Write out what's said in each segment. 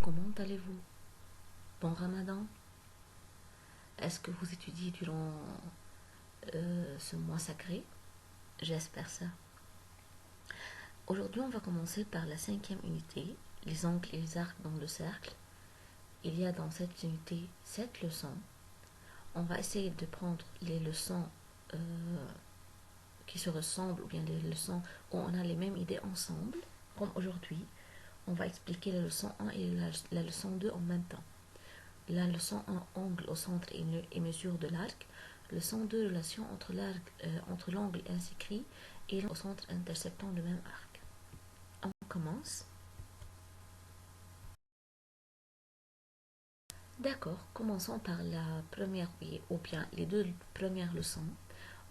comment allez-vous? Bon Ramadan? Est-ce que vous étudiez durant ce mois sacré? J'espère ça. Aujourd'hui, on va commencer par la cinquième unité, les angles et les arcs dans le cercle. Il y a dans cette unité 7 leçons. On va essayer de prendre les leçons qui se ressemblent ou bien les leçons où on a les mêmes idées ensemble. Comme aujourd'hui, on va expliquer la leçon 1 et la leçon 2 en même temps. La leçon 1, angle au centre et mesure de l'arc. Leçon 2, relation entre l'angle inscrit et au centre interceptant le même arc. On commence. D'accord, commençons par la première ou bien les deux premières leçons.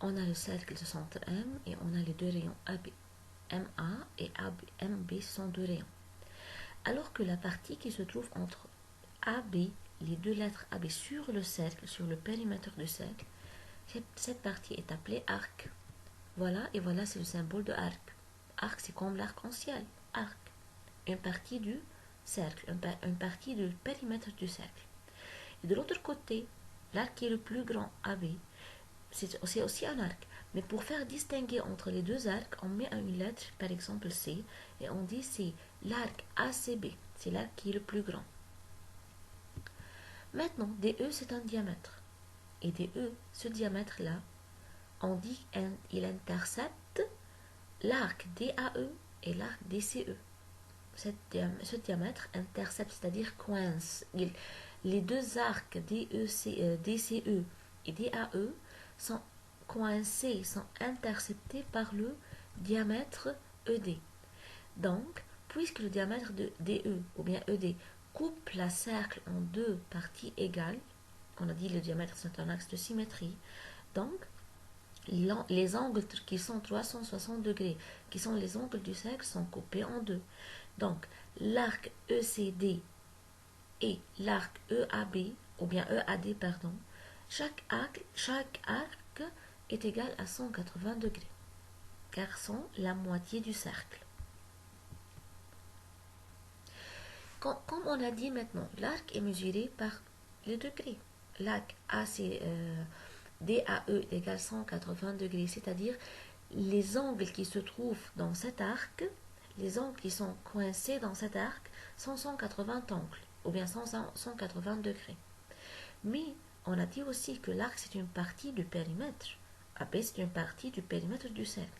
On a le cercle de centre M et on a les deux rayons AB. MA et MB sont deux rayons. Alors que la partie qui se trouve entre AB, les deux lettres AB sur le cercle, sur le périmètre du cercle, cette partie est appelée arc. Voilà, et voilà, c'est le symbole de arc. Arc, c'est comme l'arc-en-ciel. Arc. Une partie du cercle, une partie du périmètre du cercle. Et de l'autre côté, l'arc qui est le plus grand, AB, c'est aussi un arc. Mais pour faire distinguer entre les deux arcs, on met une lettre, par exemple C, et on dit c'est l'arc ACB. C'est l'arc qui est le plus grand. Maintenant, DE, c'est un diamètre. Et DE, ce diamètre-là, on dit qu'il intercepte l'arc DAE et l'arc DCE. Ce diamètre intercepte, c'est-à-dire coince. Les deux arcs DCE et DAE sont coincés, sont interceptés par le diamètre ED. Donc, puisque le diamètre de DE ou bien ED coupe la cercle en deux parties égales, on a dit le diamètre c'est un axe de symétrie, donc les angles qui sont 360 degrés, qui sont les angles du cercle, sont coupés en deux. Donc, l'arc ECD et l'arc EAB, ou bien EAD, pardon, chaque arc est égal à 180 degrés, car sont la moitié du cercle. Comme on a dit maintenant, l'arc est mesuré par les degrés. L'arc DAE égale 180 degrés, c'est-à-dire les angles qui se trouvent dans cet arc, les angles qui sont coincés dans cet arc sont 180 angles, ou bien 180 degrés. Mais on a dit aussi que l'arc c'est une partie du périmètre. AB c'est une partie du périmètre du cercle.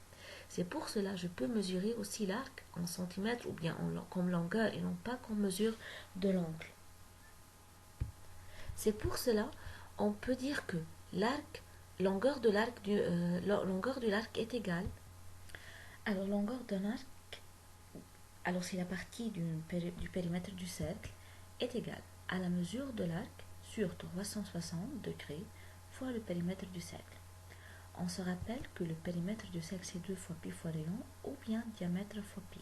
C'est pour cela que je peux mesurer aussi l'arc en centimètres ou bien comme longueur et non pas comme mesure de l'angle. C'est pour cela on peut dire que longueur de l'arc est égale. Alors longueur d'un arc, alors c'est la partie du périmètre du cercle, est égale à la mesure de l'arc sur 360 degrés fois le périmètre du cercle. On se rappelle que le périmètre du cercle c'est 2 fois pi fois rayon ou bien diamètre fois pi.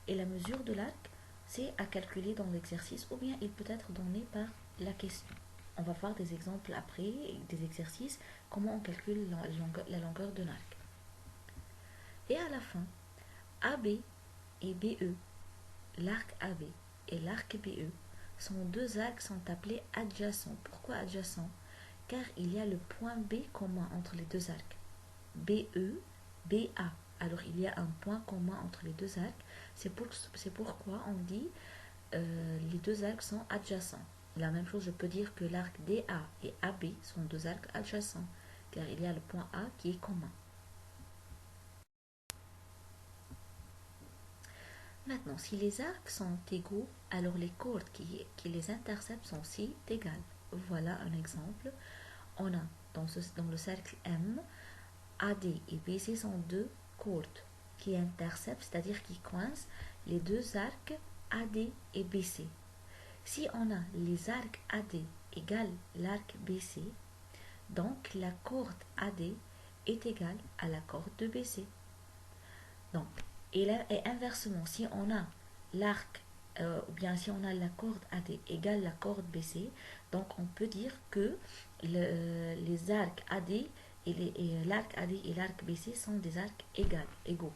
Et la mesure de l'arc, c'est à calculer dans l'exercice ou bien il peut être donné par la question. On va voir des exemples après, des exercices, comment on calcule la longueur de l'arc. Et à la fin, AB et BE, l'arc AB et l'arc BE, sont deux arcs sont appelés adjacents. Pourquoi adjacents? Car il y a le point B commun entre les deux arcs. BE, BA. Alors il y a un point commun entre les deux arcs. C'est pourquoi on dit les deux arcs sont adjacents. La même chose, je peux dire que l'arc DA et AB sont deux arcs adjacents, car il y a le point A qui est commun. Maintenant, si les arcs sont égaux, alors les chordes qui les interceptent sont aussi égales. Voilà un exemple. On a dans le cercle M, AD et BC sont deux chordes qui interceptent, c'est-à-dire qui coincent les deux arcs AD et BC. Si on a les arcs AD égale l'arc BC, donc la corde AD est égale à la corde de BC. Donc, et inversement, si on a l'arc ou bien si on a la corde AD égale la corde BC, donc on peut dire que les arcs AD et l'arc AD et l'arc BC sont des arcs égaux.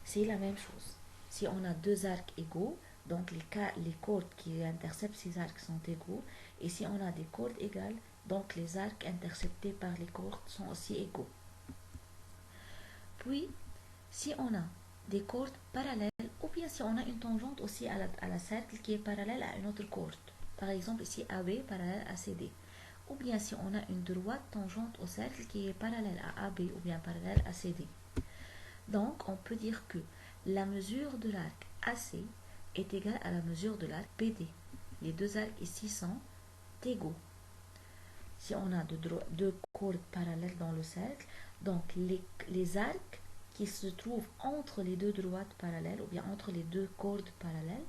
C'est la même chose. Si on a deux arcs égaux, donc les chordes qui interceptent ces arcs sont égaux. Et si on a des chordes égales, donc les arcs interceptés par les chordes sont aussi égaux. Puis, si on a des chordes parallèles, ou bien si on a une tangente aussi à la cercle qui est parallèle à une autre chorde, par exemple ici AB parallèle à CD, ou bien si on a une droite tangente au cercle qui est parallèle à AB ou bien parallèle à CD. Donc, on peut dire que la mesure de l'arc AC est égale à la mesure de l'arc BD. Les deux arcs ici sont égaux. Si on a deux chordes parallèles dans le cercle, donc les arcs qui se trouvent entre les deux droites parallèles ou bien entre les deux chordes parallèles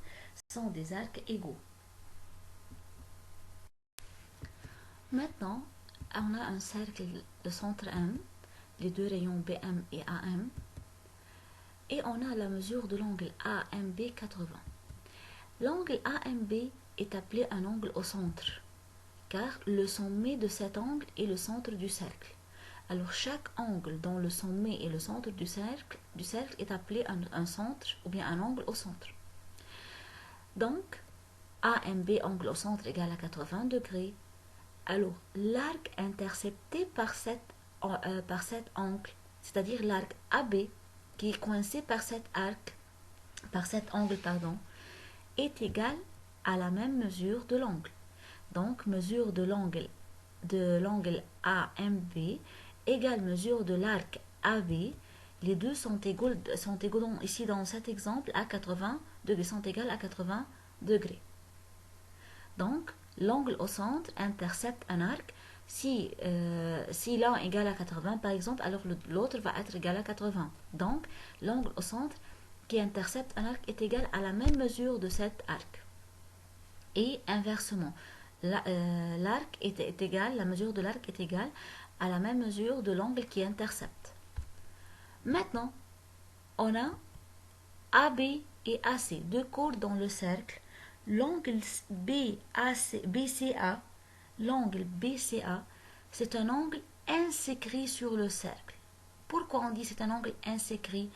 sont des arcs égaux. Maintenant, on a un cercle de centre M, les deux rayons BM et AM, et on a la mesure de l'angle AMB 80. L'angle AMB est appelé un angle au centre, car le sommet de cet angle est le centre du cercle. Alors chaque angle dont le sommet est le centre du cercle est appelé un centre ou bien un angle au centre. Donc, AMB, angle au centre, égale à 80 degrés. Alors, l'arc intercepté par cet angle, c'est-à-dire l'arc AB, qui est coincé par cet angle, est égal à la même mesure de l'angle. Donc, mesure de l'angle AMB égale mesure de l'arc AB. Les deux sont égaux ici dans cet exemple à 80 degrés, sont égales à 80 degrés. Donc, l'angle au centre intercepte un arc. Si l'un est égal à 80 par exemple, alors l'autre va être égal à 80. Donc, l'angle au centre qui intercepte un arc est égal à la même mesure de cet arc. Et inversement, la mesure de l'arc est égale à la même mesure de l'angle qui intercepte. Maintenant, on a AB et AC, deux chordes dans le cercle. L'angle BCA, c'est un angle inscrit sur le cercle. Pourquoi on dit c'est un angle inscrit?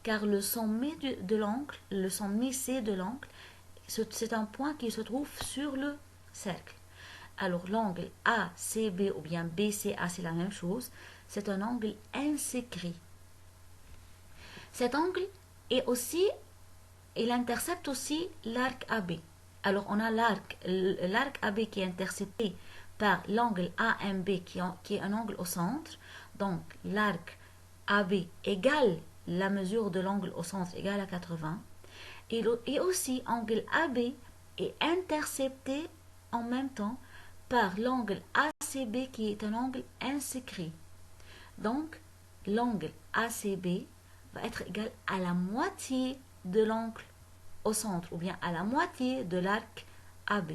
Car le sommet de l'angle, le sommet C de l'angle, c'est un point qui se trouve sur le cercle. Alors l'angle ACB ou bien BCA, c'est la même chose. C'est un angle inscrit. Cet angle il intercepte aussi l'arc AB. Alors on a l'arc AB qui est intercepté par l'angle AMB qui est un angle au centre. Donc l'arc AB égale la mesure de l'angle au centre égale à 80. Et aussi angle AB est intercepté en même temps par l'angle ACB qui est un angle inscrit. Donc, l'angle ACB va être égal à la moitié de l'angle au centre ou bien à la moitié de l'arc AB.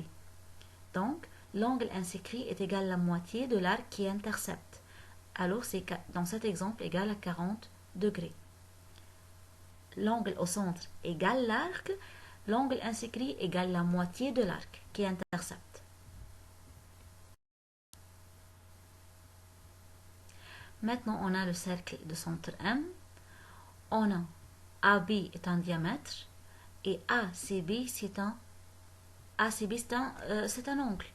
Donc, l'angle inscrit est égal à la moitié de l'arc qui intercepte. Alors, c'est dans cet exemple égal à 40 degrés. L'angle au centre égale l'arc, l'angle inscrit égale la moitié de l'arc qui intercepte. Maintenant, on a le cercle de centre M. On a AB est un diamètre et ACB c'est un angle.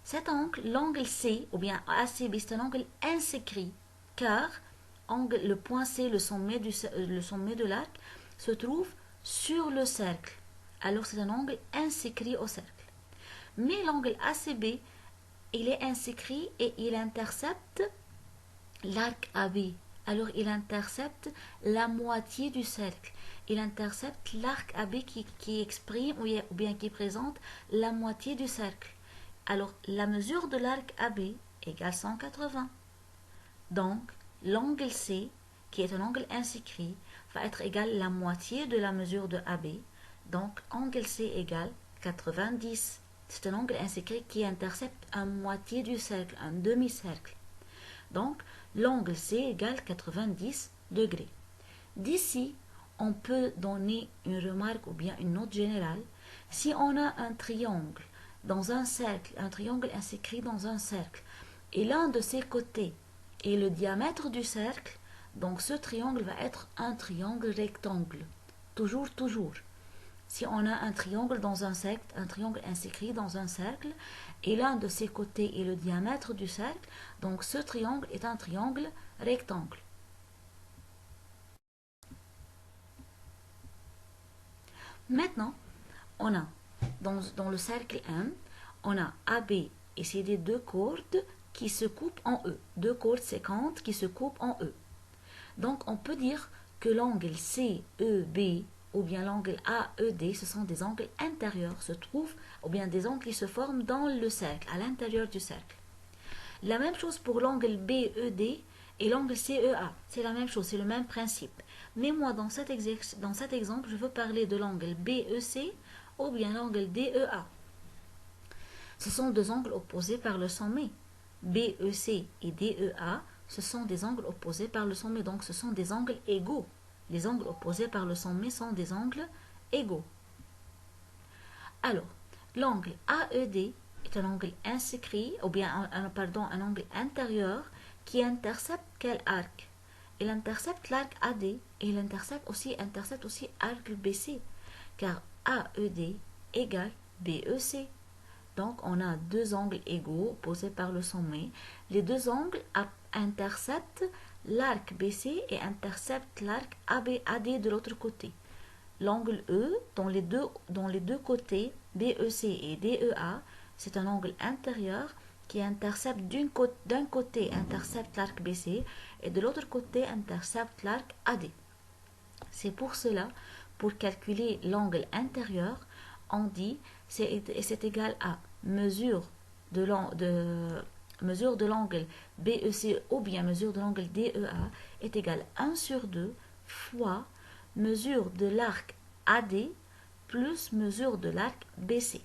Cet angle, l'angle C ou bien ACB, c'est un angle inscrit car le point C, le sommet de l'arc, se trouve sur le cercle. Alors c'est un angle inscrit au cercle. Mais l'angle ACB, il est inscrit et il intercepte l'arc AB. Alors il intercepte la moitié du cercle. Il intercepte l'arc AB qui exprime ou bien qui présente la moitié du cercle. Alors la mesure de l'arc AB égale 180. Donc l'angle C, qui est un angle inscrit, va être égal à la moitié de la mesure de AB. Donc angle C égale 90. C'est un angle inscrit qui intercepte une moitié du cercle, un demi-cercle. Donc l'angle C égale 90 degrés. D'ici, on peut donner une remarque ou bien une note générale. Si on a un triangle dans un cercle, un triangle inscrit dans un cercle, et l'un de ses côtés est le diamètre du cercle, donc ce triangle va être un triangle rectangle. Toujours. si on a un triangle dans un cercle, un triangle inscrit dans un cercle, et l'un de ses côtés est le diamètre du cercle, donc ce triangle est un triangle rectangle. Maintenant, on a dans le cercle M, on a AB et CD deux cordes qui se coupent en E, deux cordes séquentes qui se coupent en E. Donc on peut dire que l'angle CEB ou bien l'angle AED, ce sont des angles intérieurs, se trouvent, ou bien des angles qui se forment dans le cercle, à l'intérieur du cercle. La même chose pour l'angle BED et l'angle CEA, c'est la même chose, c'est le même principe. Mais moi, dans cet exemple, je veux parler de l'angle BEC ou bien l'angle DEA. Ce sont deux angles opposés par le sommet. BEC et DEA, ce sont des angles opposés par le sommet, donc ce sont des angles égaux. Les angles opposés par le sommet sont des angles égaux. Alors, l'angle AED est un angle inscrit, ou bien un angle intérieur qui intercepte quel arc? Il intercepte l'arc AD et il intercepte aussi arc BC, car AED égale BEC. Donc, on a deux angles égaux opposés par le sommet. Les deux angles interceptent l'arc BC et interceptent l'arc AD de l'autre côté. L'angle E, dans les deux côtés, BEC et DEA, c'est un angle intérieur qui intercepte d'un côté intercepte l'arc BC et de l'autre côté intercepte l'arc AD. C'est pour cela, pour calculer l'angle intérieur, on dit c'est égal à mesure de l'angle BEC ou bien mesure de l'angle DEA est égal à 1 sur 2 fois mesure de l'arc AD plus mesure de l'arc BC.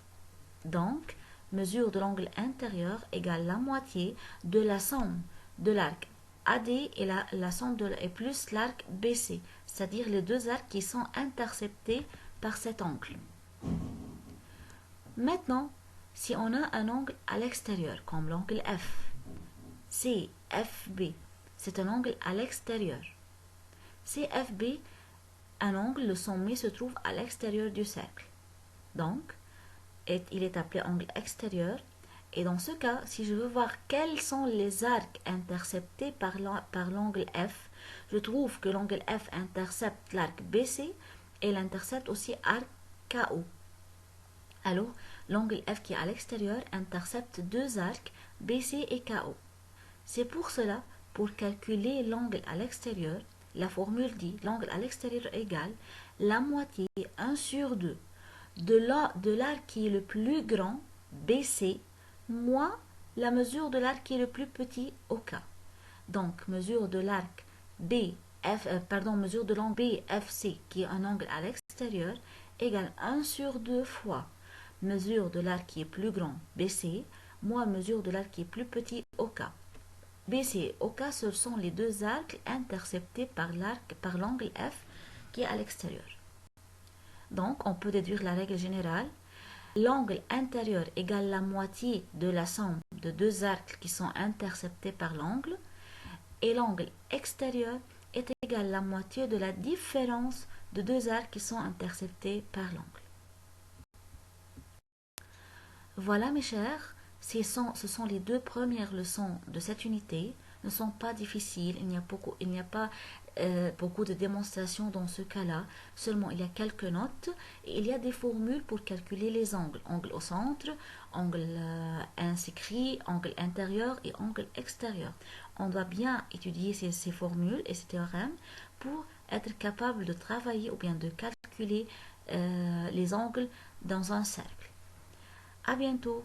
Donc, mesure de l'angle intérieur égale la moitié de la somme de l'arc AD et la somme et plus l'arc BC, c'est-à-dire les deux arcs qui sont interceptés par cet angle. Maintenant, si on a un angle à l'extérieur, comme l'angle F, CFB, c'est un angle à l'extérieur. CFB, un angle, le sommet se trouve à l'extérieur du cercle. Donc, il est appelé angle extérieur. Et dans ce cas, si je veux voir quels sont les arcs interceptés par l'angle F, je trouve que l'angle F intercepte l'arc BC et il intercepte aussi arc KO. Alors, l'angle F qui est à l'extérieur intercepte deux arcs BC et KO. C'est pour cela, pour calculer l'angle à l'extérieur, la formule dit l'angle à l'extérieur égale la moitié 1 sur 2 de l'arc qui est le plus grand, BC, moins la mesure de l'arc qui est le plus petit, OK. Donc, mesure de l'arc mesure de l'angle BFC, qui est un angle à l'extérieur, égale 1 sur 2 fois mesure de l'arc qui est plus grand, BC, moins mesure de l'arc qui est plus petit, OK. BC et OK, ce sont les deux arcs interceptés par l'angle F qui est à l'extérieur. Donc, on peut déduire la règle générale. L'angle intérieur égale la moitié de la somme de deux arcs qui sont interceptés par l'angle. Et l'angle extérieur est égal à la moitié de la différence de deux arcs qui sont interceptés par l'angle. Voilà mes chers, ce sont les deux premières leçons de cette unité. Ne sont pas difficiles, il n'y a pas beaucoup de démonstrations dans ce cas-là, seulement il y a quelques notes et il y a des formules pour calculer les angles. Angle au centre, angle inscrit, angle intérieur et angle extérieur. On doit bien étudier ces formules et ces théorèmes pour être capable de travailler ou bien de calculer les angles dans un cercle. À bientôt.